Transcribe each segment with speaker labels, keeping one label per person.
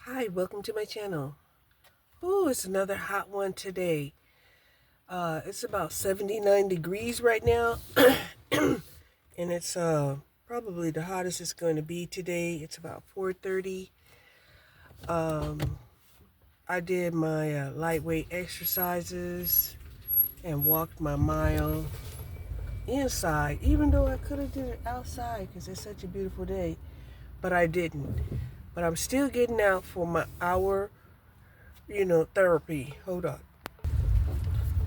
Speaker 1: Hi, welcome to my channel. Oh, it's another hot one today. It's about 79 degrees right now. And it's probably the hottest it's going to be today. It's about 4:30. Um, I did my lightweight exercises and walked my mile inside, even though I could have did it outside because it's such a beautiful day, but I didn't. But I'm still getting out for my hour, therapy. Hold on.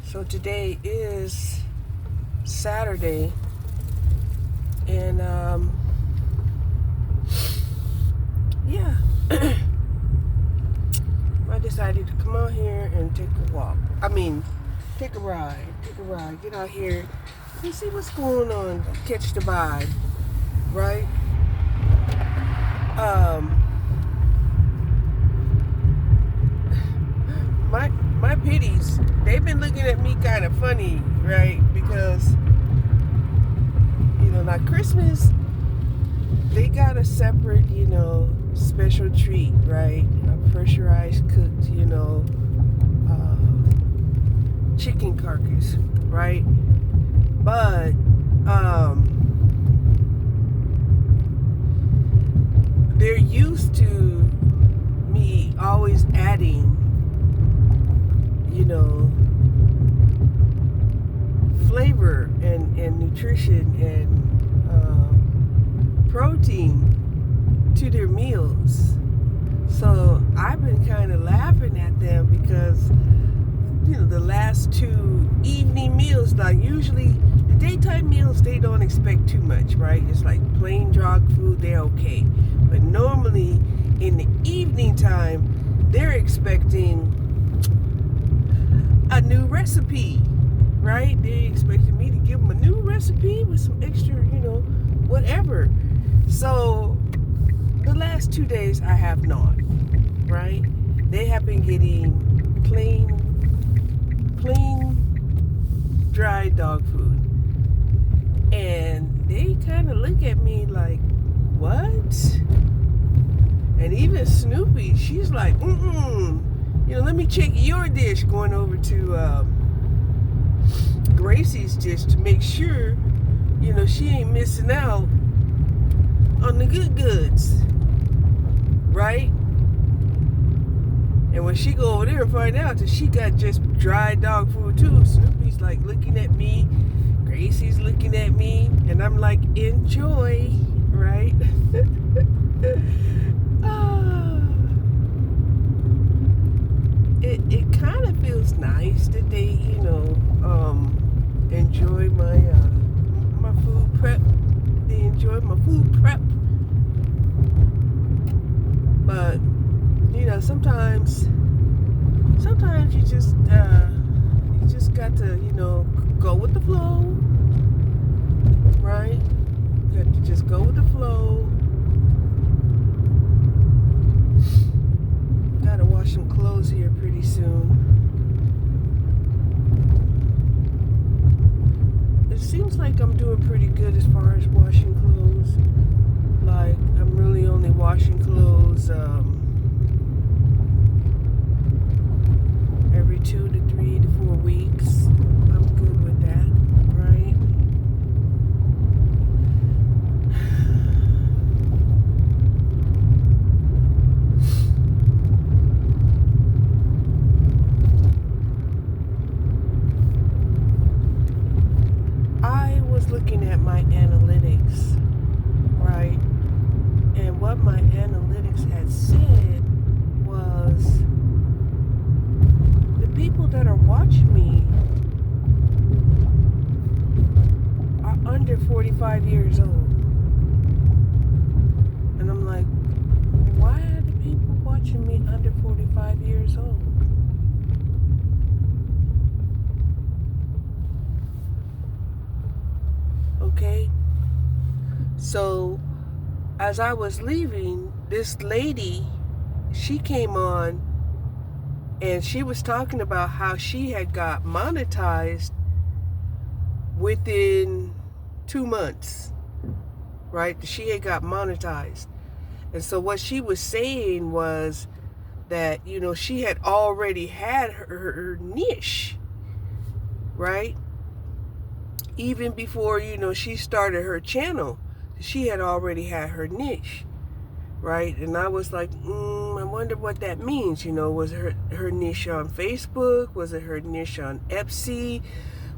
Speaker 1: So today is Saturday, and yeah, I decided to come out here and take a walk. Take a ride. Get out here and see what's going on. Catch the vibe, right? Um, my pitties, they've been looking at me kind of funny, right? Because now Christmas, they got a separate, special treat, right? A pressurized cooked, chicken carcass, right? But they're used to me always adding, flavor and nutrition and protein to their meals. So I've been kind of laughing at them because the last two evening meals, now usually the daytime meals, they don't expect too much, right? It's like plain dog food, they're okay. But normally in the evening time, they're expecting a new recipe, right? They expected me to give them a new recipe with some extra, whatever. So the last 2 days I have not, right? They have been getting plain dry dog food. And they kind of look at me like, what? And even Snoopy, she's like, let me check your dish, going over to Gracie's dish to make sure, she ain't missing out on the good goods, right? And when she go over there and find out that she got just dry dog food too, Snoopy's like looking at me, Gracie's looking at me, and I'm like, enjoy, right? It kind of feels nice that they, enjoy my food prep. They enjoy my food prep. But sometimes you just got to go with the flow, right? You got to just go with the flow. Gotta wash some clothes here pretty soon. It seems like I'm doing pretty good as far as washing clothes. Like, I'm really only washing clothes every 2 to 3 to 4 weeks. I'm good with that, right? I was looking at my analytics, right? And what my analytics had said was the people that are watching me are under 45 years old. And I'm like, why are the people watching me under 45 years old? Okay? So as I was leaving, this lady, she came on and she was talking about how she had got monetized within 2 months, right? She had got monetized. And so what she was saying was that, you know, she had already had her niche, right? Even before, you know, she started her channel, she had already had her niche, right? And I was like, I wonder what that means. You know, was her niche on Facebook? Was it her niche on Etsy?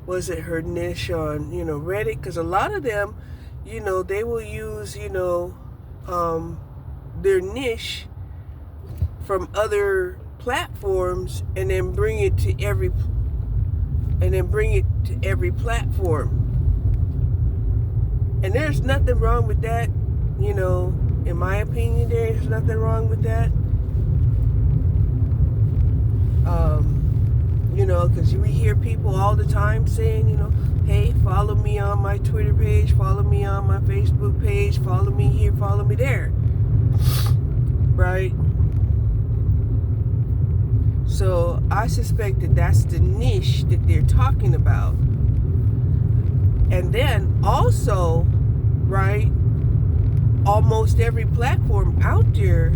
Speaker 1: Was it her niche on, you know, Reddit? Because a lot of them, you know, they will use, you know, their niche from other platforms and then bring it to every platform. And there's nothing wrong with that, you know. In my opinion, there's nothing wrong with that. You know, because we hear people all the time saying, you know, hey, follow me on my Twitter page, follow me on my Facebook page, follow me here, follow me there. Right? So I suspect that that's the niche that they're talking about. And then also, right, almost every platform out there,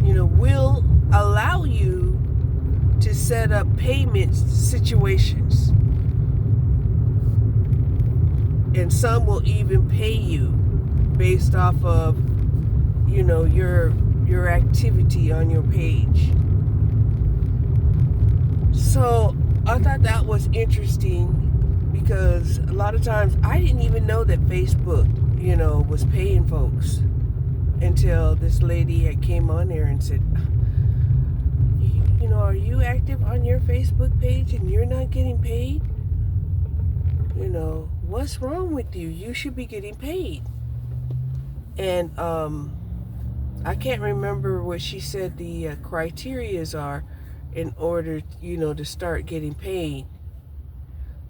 Speaker 1: you know, will allow you to set up payment situations. And some will even pay you based off of, you know, your activity on your page. So I thought that was interesting, because a lot of times I didn't even know that Facebook, you know, was paying folks until this lady had came on there and said, you know, are you active on your Facebook page and you're not getting paid? You know, what's wrong with you? You should be getting paid. And I can't remember what she said the criterias are in order, you know, to start getting paid.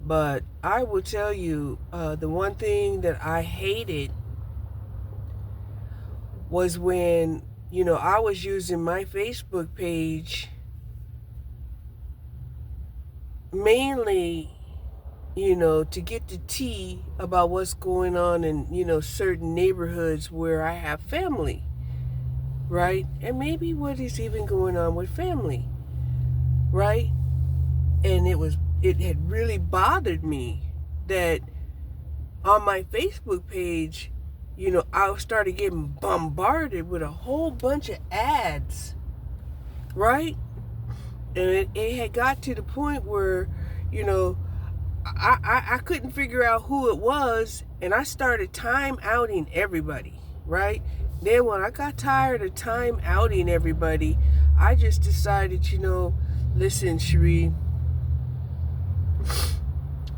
Speaker 1: But I will tell you, the one thing that I hated was when, you know, I was using my Facebook page mainly, you know, to get the tea about what's going on in, you know, certain neighborhoods where I have family, right? And maybe what is even going on with family, right? And it had really bothered me that on my Facebook page, you know, I started getting bombarded with a whole bunch of ads, right? And it had got to the point where, you know, I couldn't figure out who it was, and I started time outing everybody, right? Then when I got tired of time outing everybody, I just decided, you know, listen, Cherie,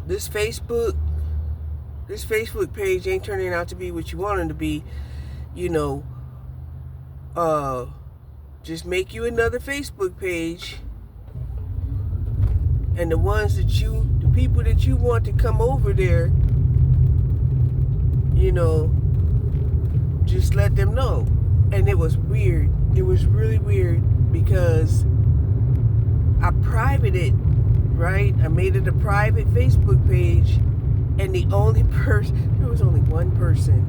Speaker 1: this Facebook page ain't turning out to be what you want it to be. You know, just make you another Facebook page, and the people that you want to come over there, you know, just let them know. And it was weird. It was really weird, because I privated it, right? I made it a private Facebook page, and there was only one person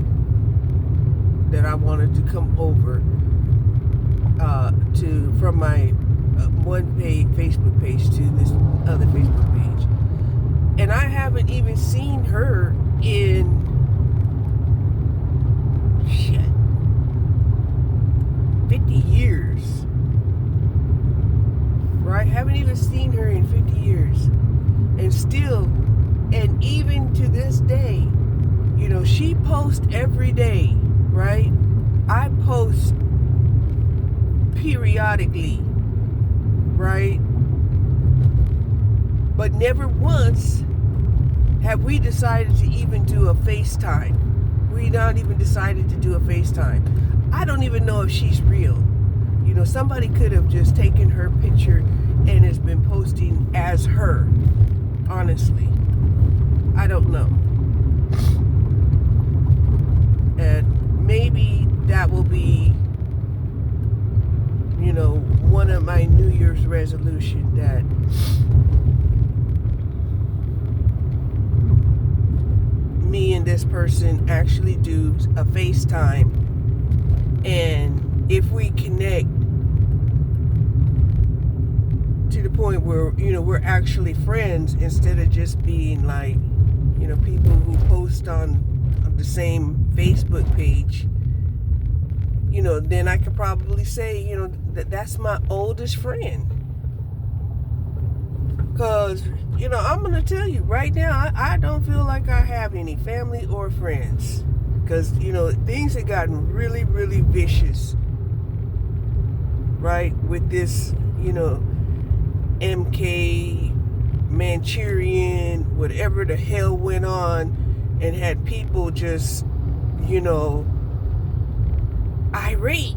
Speaker 1: that I wanted to come over from my one Facebook page to this other Facebook page. And I haven't even seen her in 50 years. Right? Haven't even seen her in 50 years. And even to this day, you know, she posts every day, right? I post periodically, right? But never once have we decided to even do a FaceTime. We not even decided to do a FaceTime. I don't even know if she's real. You know, somebody could have just taken her picture and has been posting as her. Honestly, I don't know. And maybe that will be, you know, one of my New Year's resolution, that me and this person actually do a FaceTime, and if we connect to the point where, we're actually friends instead of just being like, people who post on the same Facebook page, then I could probably say, that's my oldest friend. Because, I'm going to tell you right now, I don't feel like I have any family or friends. Because, things have gotten really, really vicious, right? With this, MK Manchurian, whatever the hell went on, and had people just, irate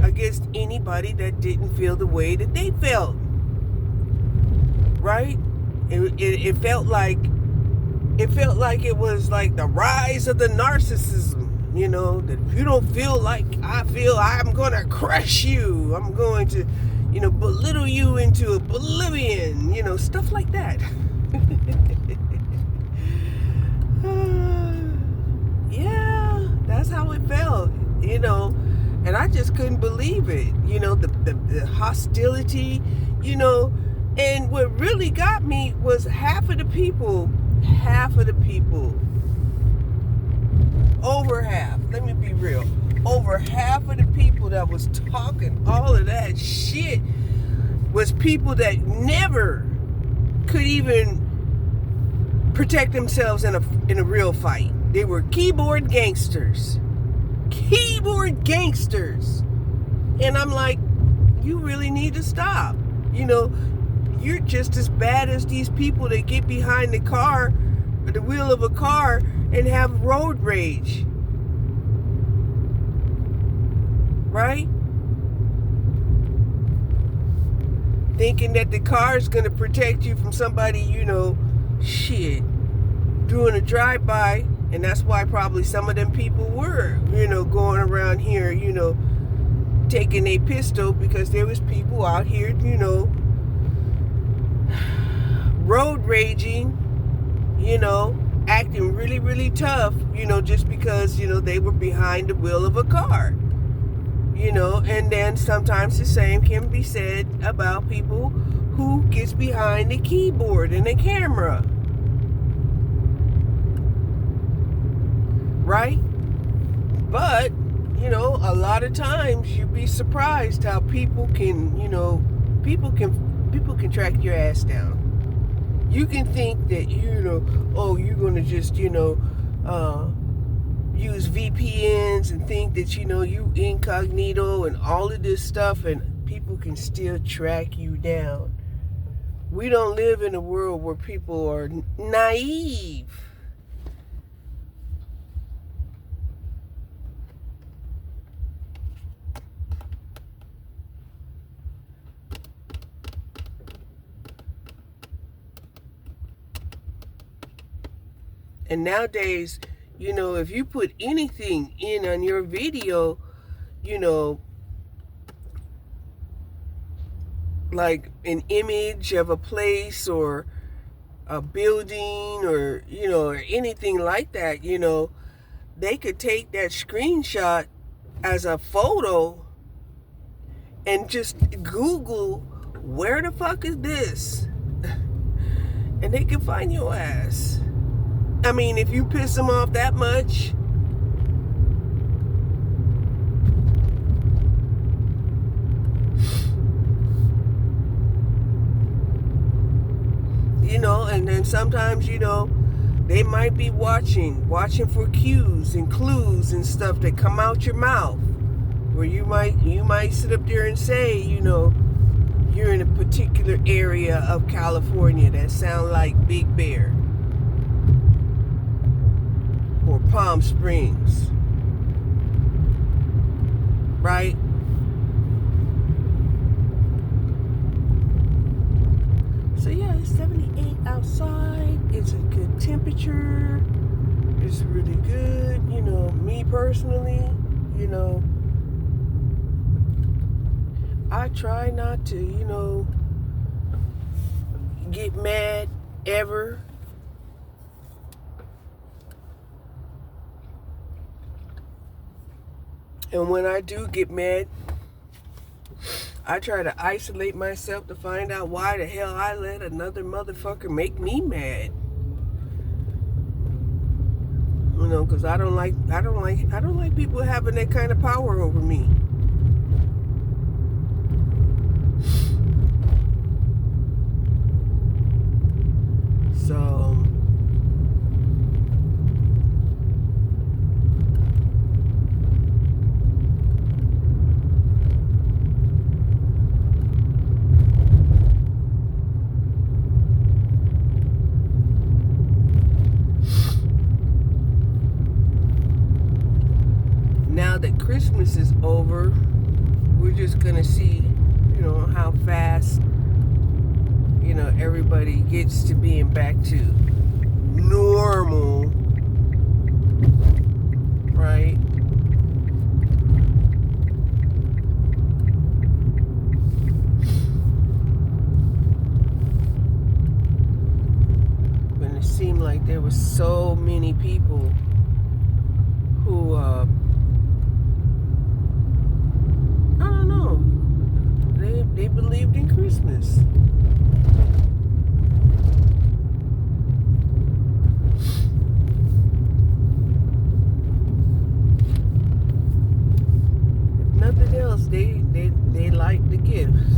Speaker 1: against anybody that didn't feel the way that they felt. Right? It felt like it was like the rise of the narcissism, that if you don't feel like I feel, I'm gonna crush you, I'm going to, belittle you into oblivion, stuff like that. Yeah, that's how it felt, and I just couldn't believe it, the hostility, and what really got me was half of the people, over half, let me be real, over half of the people that was talking all of that shit was people that never could even protect themselves in a real fight. They were keyboard gangsters. And I'm like, you really need to stop. You're just as bad as these people that get behind the wheel of a car and have road rage. Right? Thinking that the car is going to protect you from somebody, shit, doing a drive-by. And that's why probably some of them people were, going around here, taking a pistol, because there was people out here, road raging, acting really, really tough, just because, they were behind the wheel of a car. And then sometimes the same can be said about people who gets behind the keyboard and the camera. Right? But, a lot of times you'd be surprised how people can, people can track your ass down. You can think that, you're going to just, use VPNs and think that, you incognito and all of this stuff, and people can still track you down. We don't live in a world where people are naive. And nowadays, if you put anything in on your video, like an image of a place or a building or, or anything like that, they could take that screenshot as a photo and just Google, where the fuck is this? And they can find your ass. I mean, if you piss them off that much, and then sometimes, they might be watching for cues and clues and stuff that come out your mouth, where you might sit up there and say, you're in a particular area of California that sound like Big Bear or Palm Springs, right? So yeah, it's 78 outside. It's a good temperature. It's really good. Me personally, I try not to, get mad ever. And when I do get mad, I try to isolate myself to find out why the hell I let another motherfucker make me mad. You know, because I don't like people having that kind of power over me. So now that Christmas is over, we're just gonna see, you know, how fast, you know, everybody gets to being back to normal, right? When it seemed like there was so many people who I don't know, they believed in Christmas. If nothing else, they like the gifts.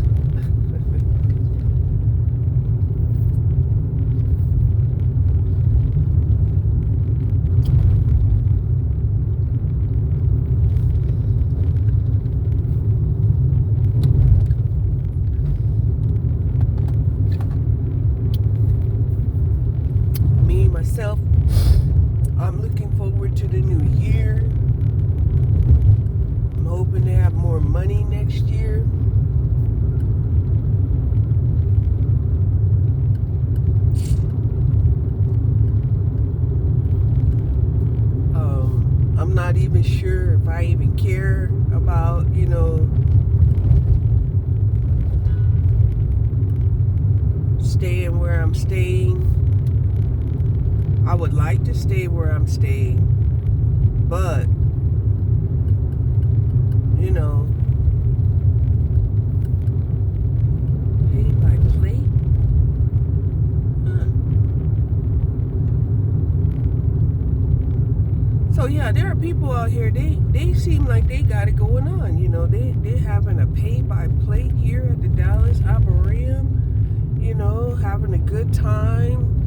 Speaker 1: Me myself, I'm looking forward to the new year. I'm hoping to have more money next year. I'm not even sure if I even care about, you know, staying where I'm staying. I would like to stay where I'm staying, but, you know, pay by plate? Huh. So yeah, there are people out here, they seem like they got it going on, you know, they're having a pay by plate here at the Dallas Arboretum, you know, having a good time,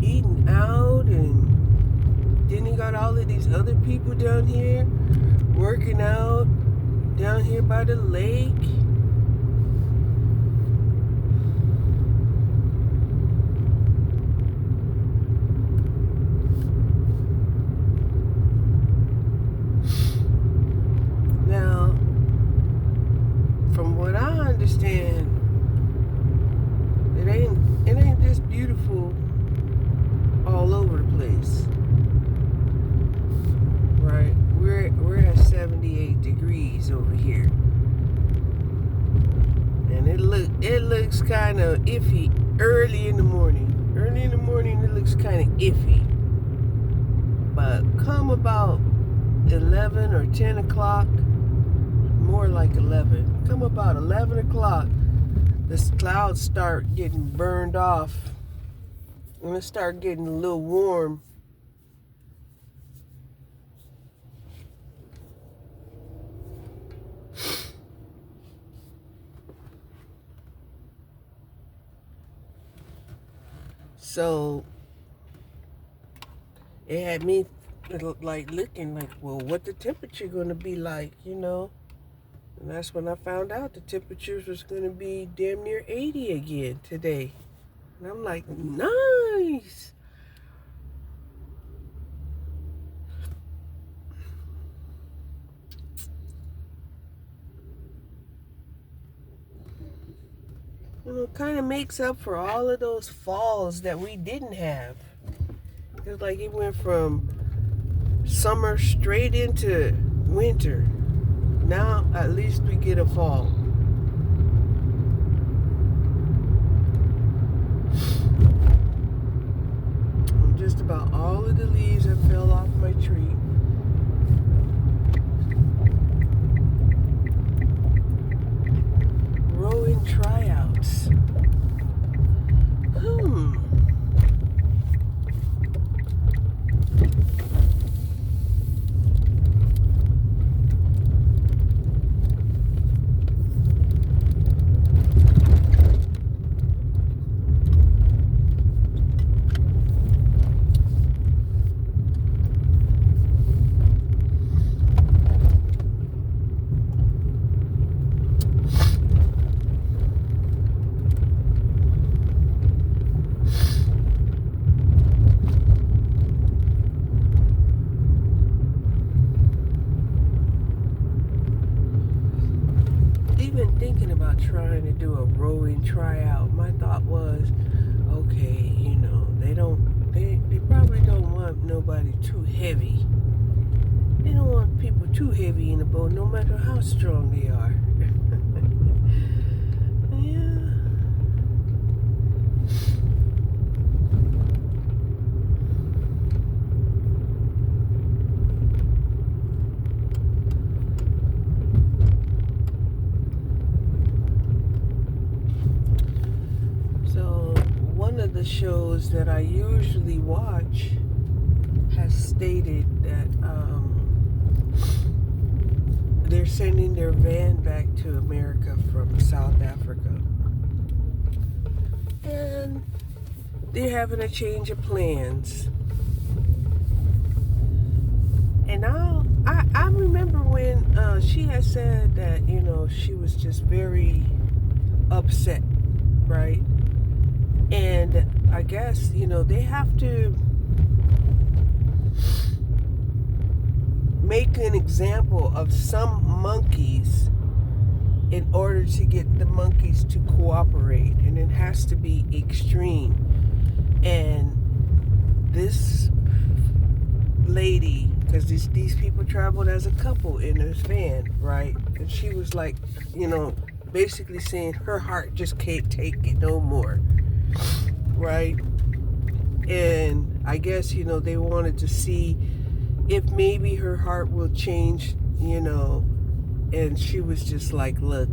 Speaker 1: eating out, and then you got all of these other people down here working out down here by the lake. Now, from what I understand, it ain't this beautiful all over the place, right? We're at 78 degrees over here, and it looks kind of iffy early in the morning. Early in the morning, it looks kind of iffy, but come about 11 or 10 o'clock, more like 11. Come about 11 o'clock, the clouds start getting burned off. And it start getting a little warm. So it had me like looking like, well, what the temperature gonna be like, you know? And that's when I found out the temperatures was gonna be damn near 80 again today. And I'm like, nice. You know, kind of makes up for all of those falls that we didn't have. It's like it went from summer straight into winter. Now at least we get a fall. Just about all of the leaves that fell off my tree. thinking about trying to do a rowing tryout. My thought was, okay, they probably don't want nobody too heavy. They don't want people too heavy in the boat, no matter how strong they are. Yeah. So one of the shows that I usually watch has stated that they're sending their van back to America from South Africa. And they're having a change of plans. And I remember when she had said that, she was just very upset, right? And I guess, they have to make an example of some monkeys in order to get the monkeys to cooperate, and it has to be extreme. And this lady, because these people traveled as a couple in this van, right? And she was like, basically saying her heart just can't take it no more, right? And I guess, they wanted to see if maybe her heart will change, and she was just like, look,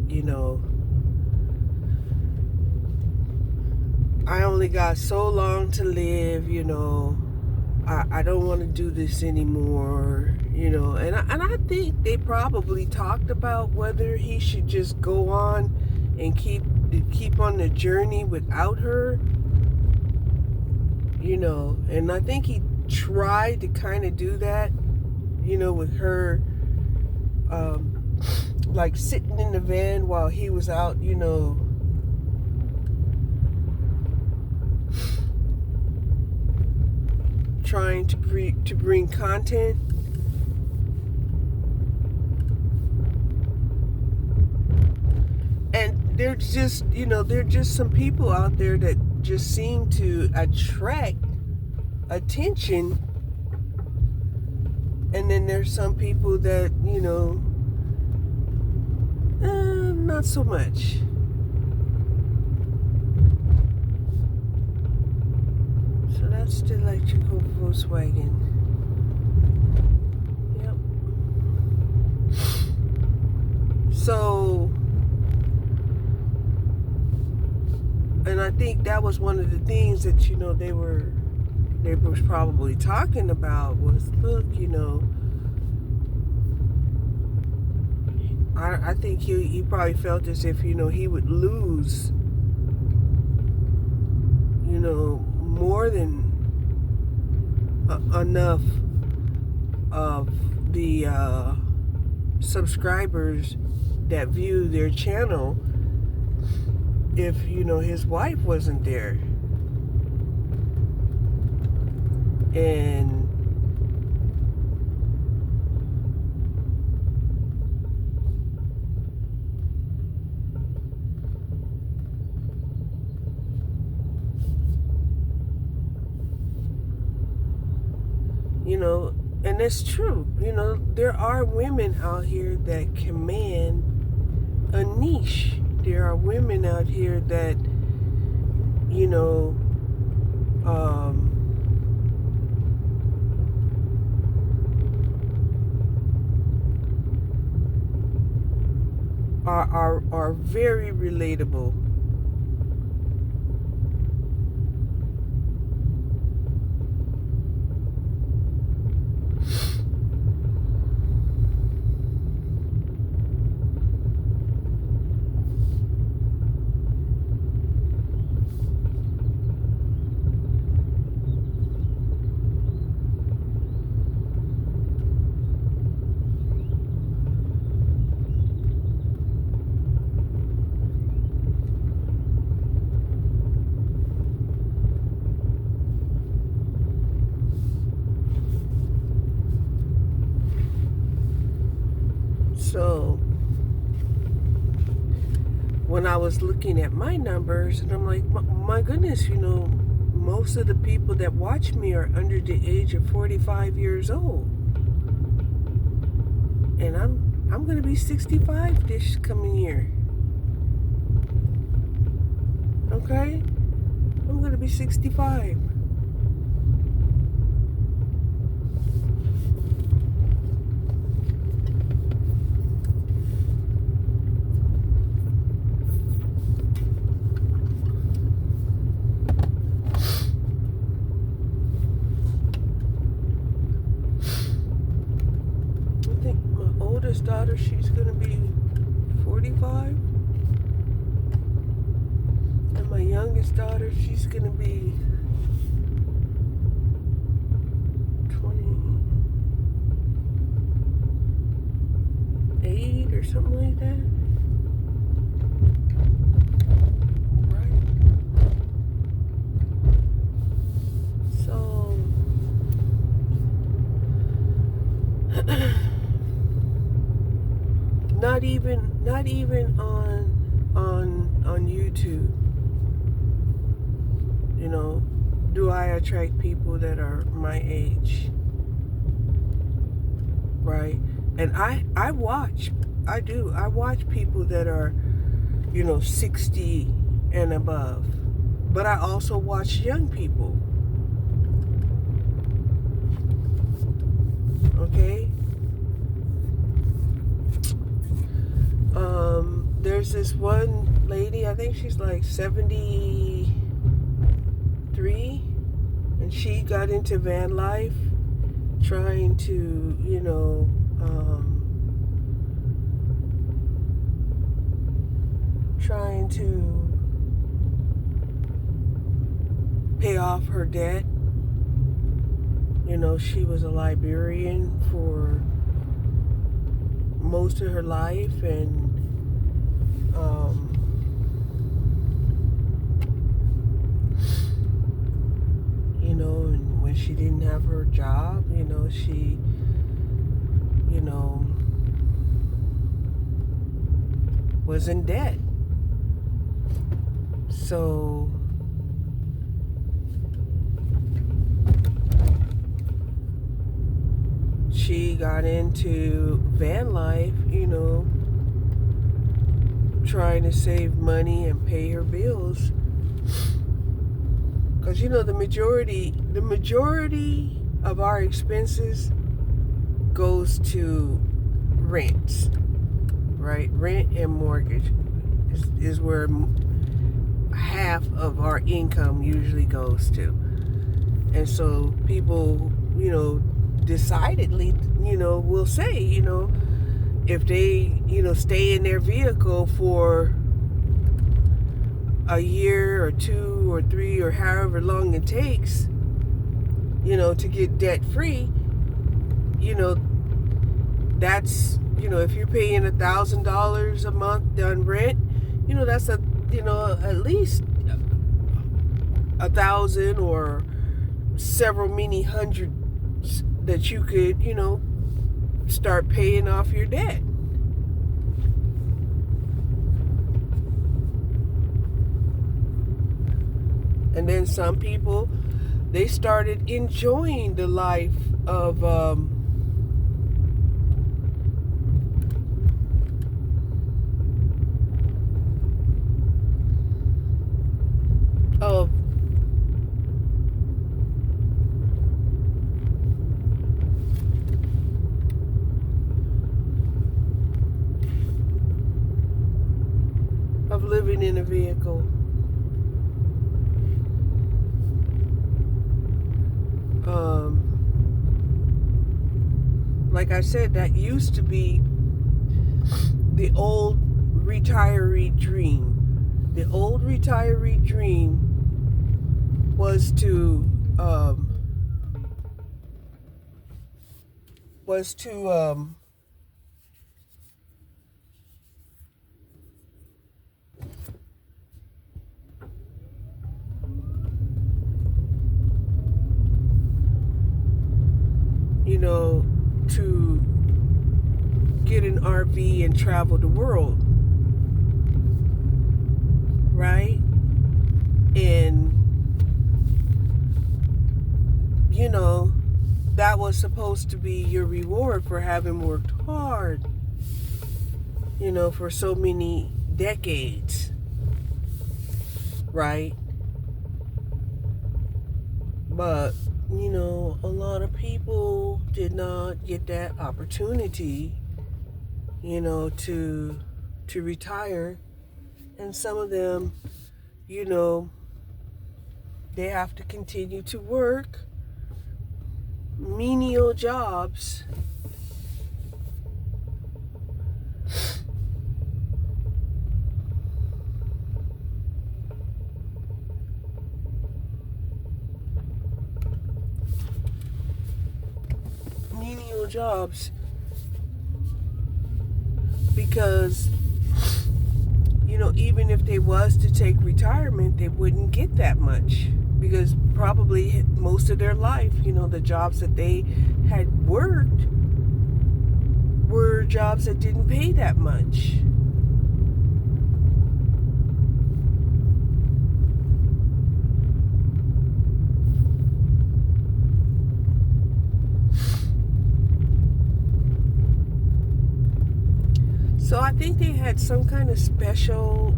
Speaker 1: I only got so long to live, I don't want to do this anymore, and I think they probably talked about whether he should just go on and keep on the journey without her, and I think he tried to kind of do that, with her, like sitting in the van while he was out, trying to bring content. And there's just some people out there that just seem to attract attention, and then there's some people that not so much. So that's the electrical Volkswagen. Yep. So, and I think that was one of the things that they was probably talking about was, look, I think he probably felt as if he would lose more than enough of the subscribers that view their channel if his wife wasn't there. And and it's true, there are women out here that command a niche. There are women out here that are very relatable. So when I was looking at my numbers, and I'm like, my goodness, most of the people that watch me are under the age of 45 years old. And I'm going to be 65 this coming year. Okay? I'm going to be 65. I think my oldest daughter, she's going to be 45. And my youngest daughter, she's going to be 28 or something like that. Right? So, not even on YouTube, do I attract people that are my age, right? And I watch people that are 60 and above, but I also watch young people. Okay. There's this one lady, I think she's like 73, and she got into van life, trying to, trying to pay off her debt. She was a librarian for most of her life, and and when she didn't have her job, she was in debt. So she got into van life, trying to save money and pay her bills. Because the majority of our expenses goes to rent, right? Rent and mortgage is where half of our income usually goes to. And so people, decidedly, will say, if they, stay in their vehicle for a year or 2 or 3 or however long it takes, to get debt free, that's, if you're paying $1,000 a month on rent, that's at least 1,000 or several many hundred that you could, start paying off your debt. And then some people, they started enjoying the life of living in a vehicle. Like I said, that used to be the old retiree dream. The old retiree dream was to to get an RV and travel the world. right? And, you know, that was supposed to be your reward for having worked hard, you know, for so many decades, right? But, you know, a lot of people did not get that opportunity, you know, to retire. And some of them, you know, they have to continue to work menial jobs. Menial jobs because, you know, even if they was to take retirement, they wouldn't get that much because probably most of their life, you know, the jobs that they had worked were jobs that didn't pay that much. So I think they had some kind of special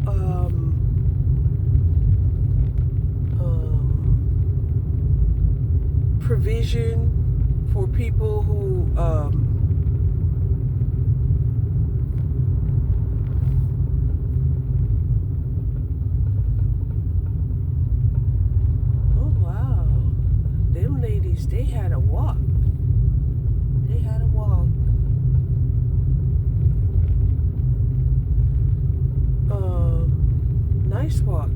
Speaker 1: provision for people who oh wow, them ladies, they had a walk. They had a walk. Nice walk.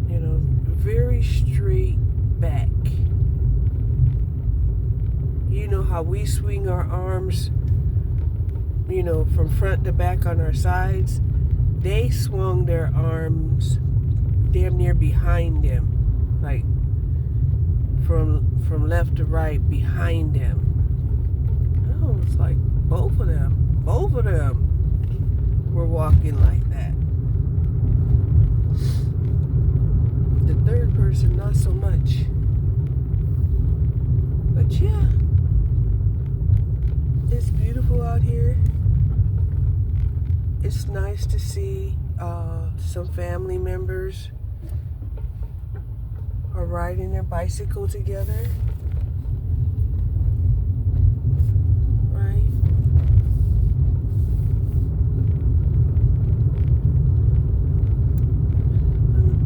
Speaker 1: You know, very straight back. You know how we swing our arms, you know, from front to back on our sides? They swung their arms damn near behind them, like from left to right behind them. Oh, it's like both of them were walking like that. The third person, not so much. But yeah, it's beautiful out here. It's nice to see some family members are riding their bicycle together. Right?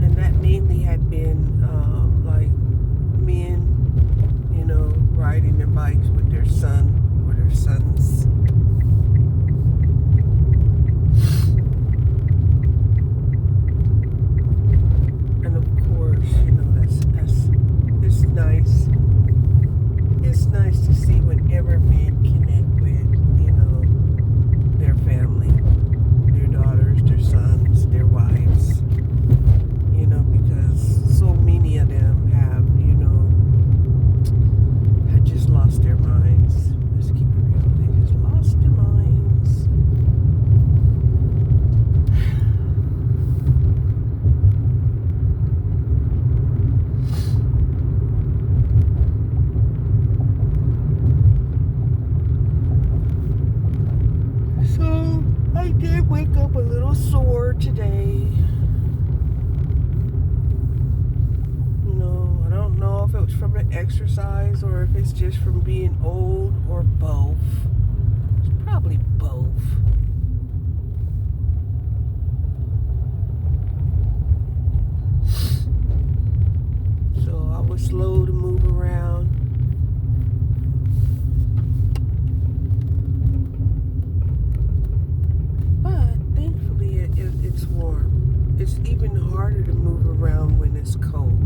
Speaker 1: And that mainly had been like men, you know, riding their bikes with their son or their sons. And of course, you know, it's nice. It's nice to see whenever men connect with, you know, their family, their daughters, their sons, their wives, you know, because so many of them have, you know, had just lost their minds. Let's keep it real. They just lost their minds. So I did wake up a little sore today. You know, I don't know if it was from the exercise or if it's just from being old or both. It's probably both. So I was slow to move around. But thankfully it's warm. It's even harder to move around when it's cold.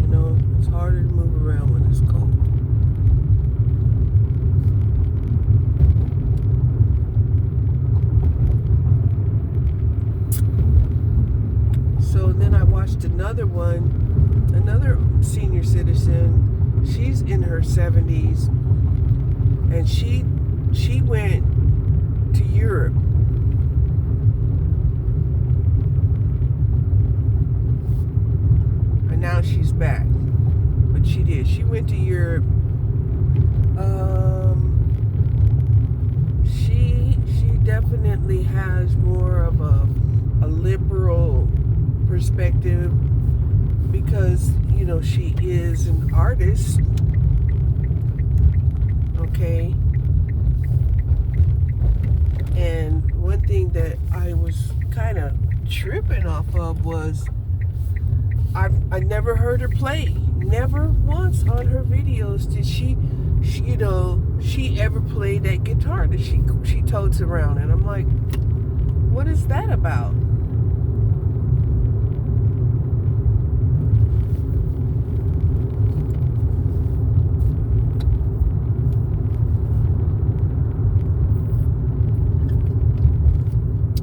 Speaker 1: You know, it's harder to move around when it's cold. So then I watched another senior citizen. She's in her 70s, and she went to Europe went to Europe. She definitely has more of a liberal perspective because, you know, she is an artist. Okay. And one thing that I was kind of tripping off of was I never heard her play. Never once on her videos did she ever play that guitar that she totes around. And I'm like, what is that about?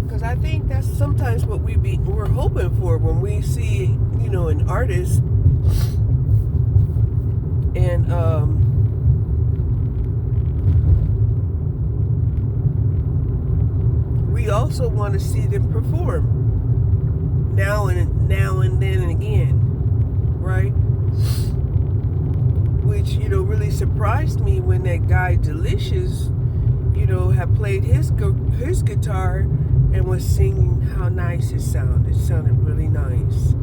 Speaker 1: Because I think that's sometimes what we're hoping for when we see, you know, an artist. And we also want to see them perform now and then and again, right? Which, you know, really surprised me when that guy Delicious, you know, had played his guitar and was singing how nice it sounded. It sounded really nice.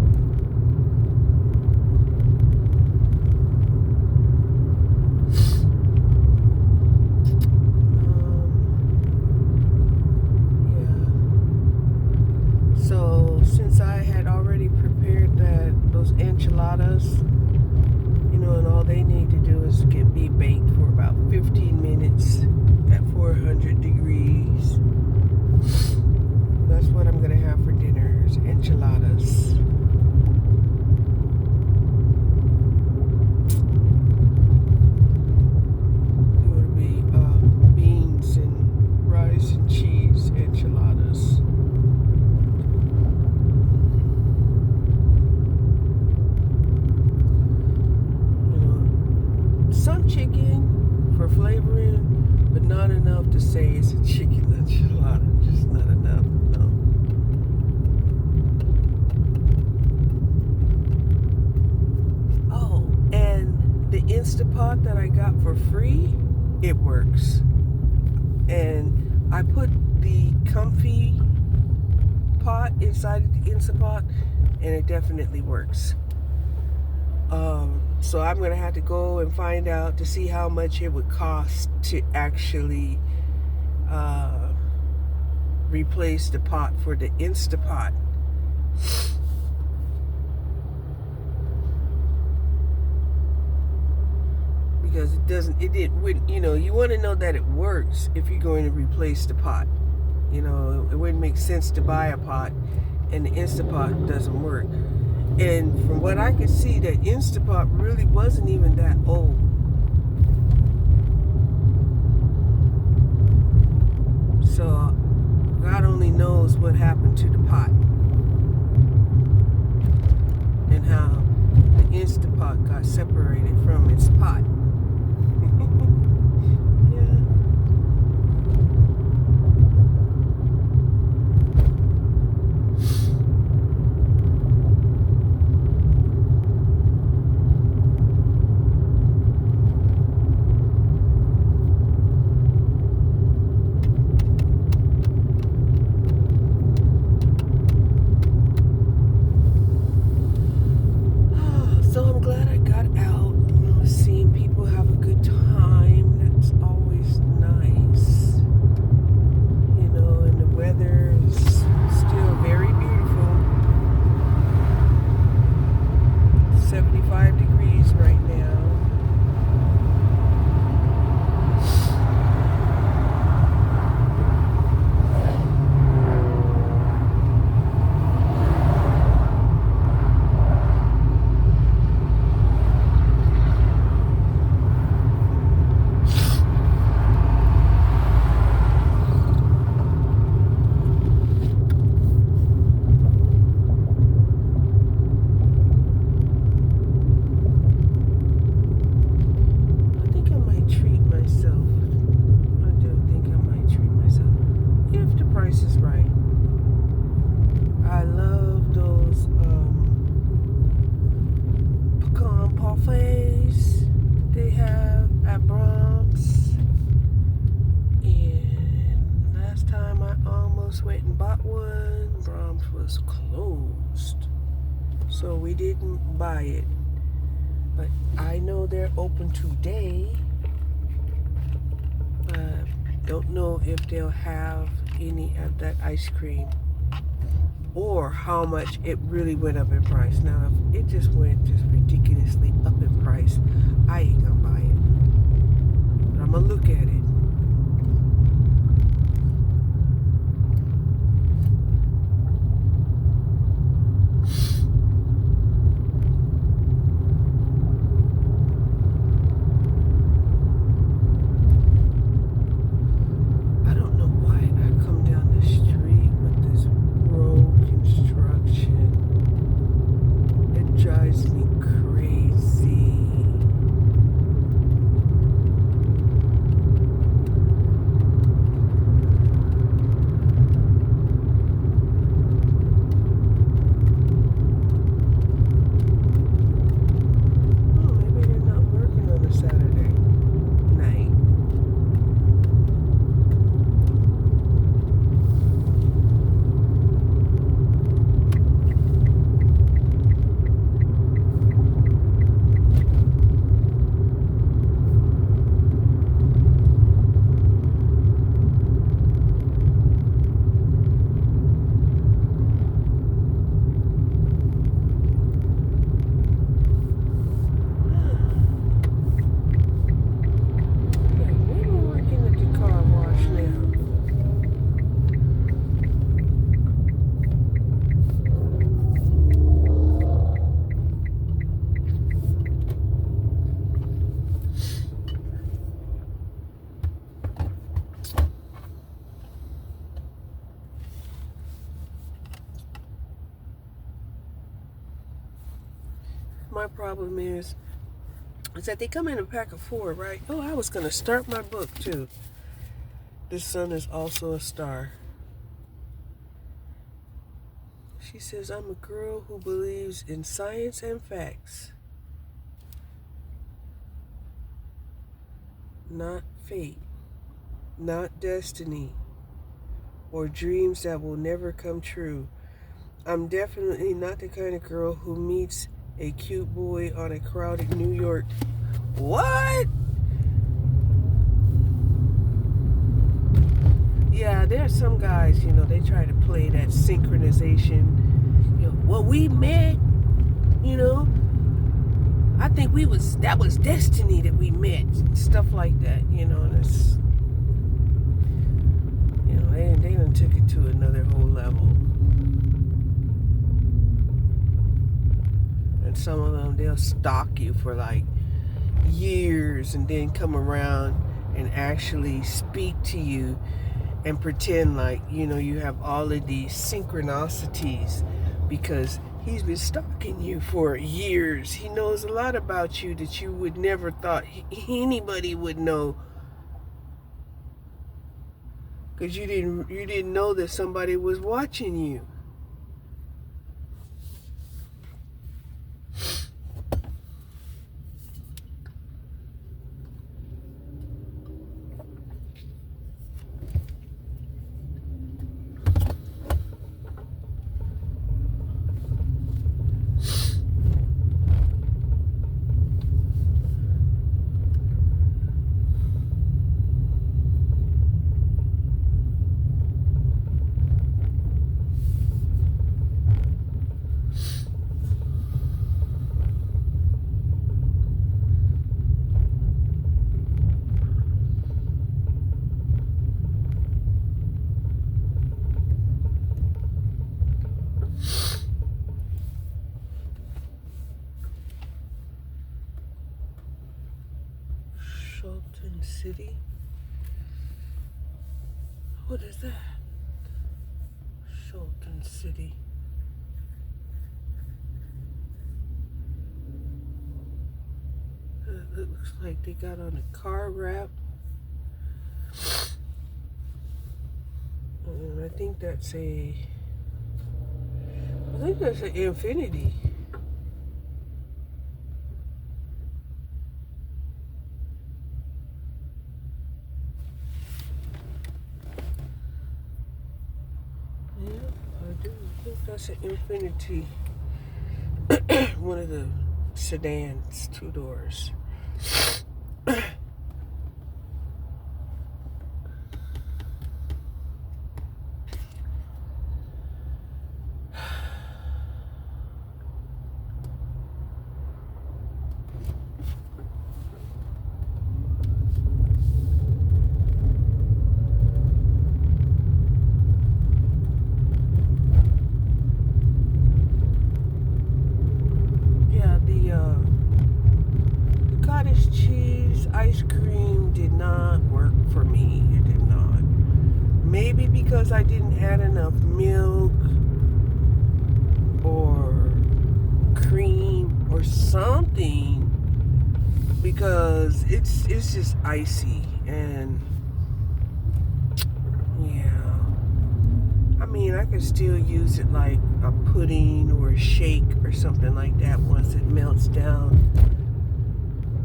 Speaker 1: So since I had already prepared those enchiladas, you know, and all they need to do is be baked for about 15 minutes at 400 degrees. That's what I'm gonna have for dinner, is enchiladas. It would be beans and rice and cheese enchiladas. Some chicken for flavoring, but not enough to say it's a chicken enchilada. Just not enough, no. Oh, and the Instapot that I got for free, it works. And I put the comfy pot inside the Instapot, and it definitely works. So I'm going to have to go and find out to see how much it would cost to actually replace the pot for the Instapot. Because you know, you want to know that it works if you're going to replace the pot. You know, it wouldn't make sense to buy a pot and the Instapot doesn't work. And from what I could see, that Instapot really wasn't even that old. So God only knows what happened to the pot and how the Instapot got separated from its pot. So I'm glad I got out, you know, seeing people have a good time. almost went and bought one. Brahms was closed, so we didn't buy it. But I know they're open today. Don't know if they'll have any of that ice cream or how much it really went up in price. Now, if it just went ridiculously up in price, I ain't gonna buy it. But I'm gonna look at it. My problem is that they come in a pack of 4, right? Oh, I was going to start my book too. The sun is also a star. She says, I'm a girl who believes in science and facts, not fate, not destiny, or dreams that will never come true. I'm definitely not the kind of girl who meets a cute boy on a crowded New York. What? Yeah, there are some guys, they try to play that synchronization. Well, we met, I think that was destiny that we met. Stuff like that, and it's, they done took it to another whole level. And some of them, they'll stalk you for like years and then come around and actually speak to you and pretend like, you have all of these synchronicities because he's been stalking you for years. He knows a lot about you that you would never thought anybody would know, because you didn't know that somebody was watching you. Shelton City? What is that? Shelton City. It looks like they got on a car wrap. And I think that's an Infinity. I do think that's an Infiniti. One of the sedans, 2 doors. Yeah, the cottage cheese ice cream did not work for me. It did not. Maybe because I didn't add enough milk or cream or something, because it's just icy. And yeah, I mean, I could still use it like a pudding or a shake or something like that once it melts down,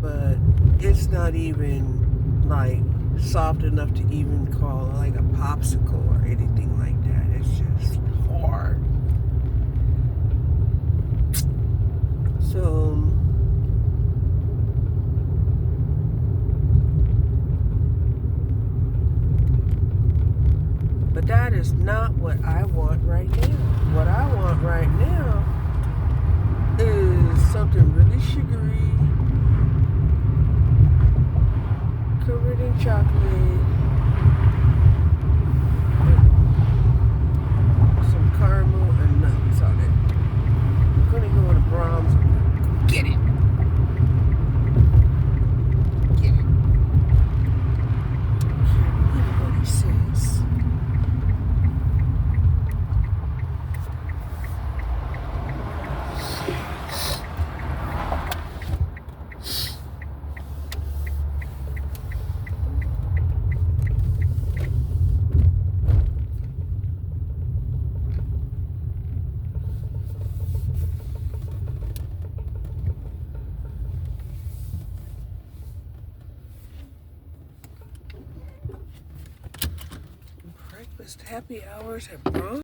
Speaker 1: but it's not even like soft enough to even call like a popsicle or anything like that. It's just hard. So but that is not what I want right now. What I want right now is something really sugary, covered in chocolate, with some caramel and nuts on it. I'm gonna go to Brahms. Get it. Get it. I can't believe what he says. Breakfast happy hours at Brahms.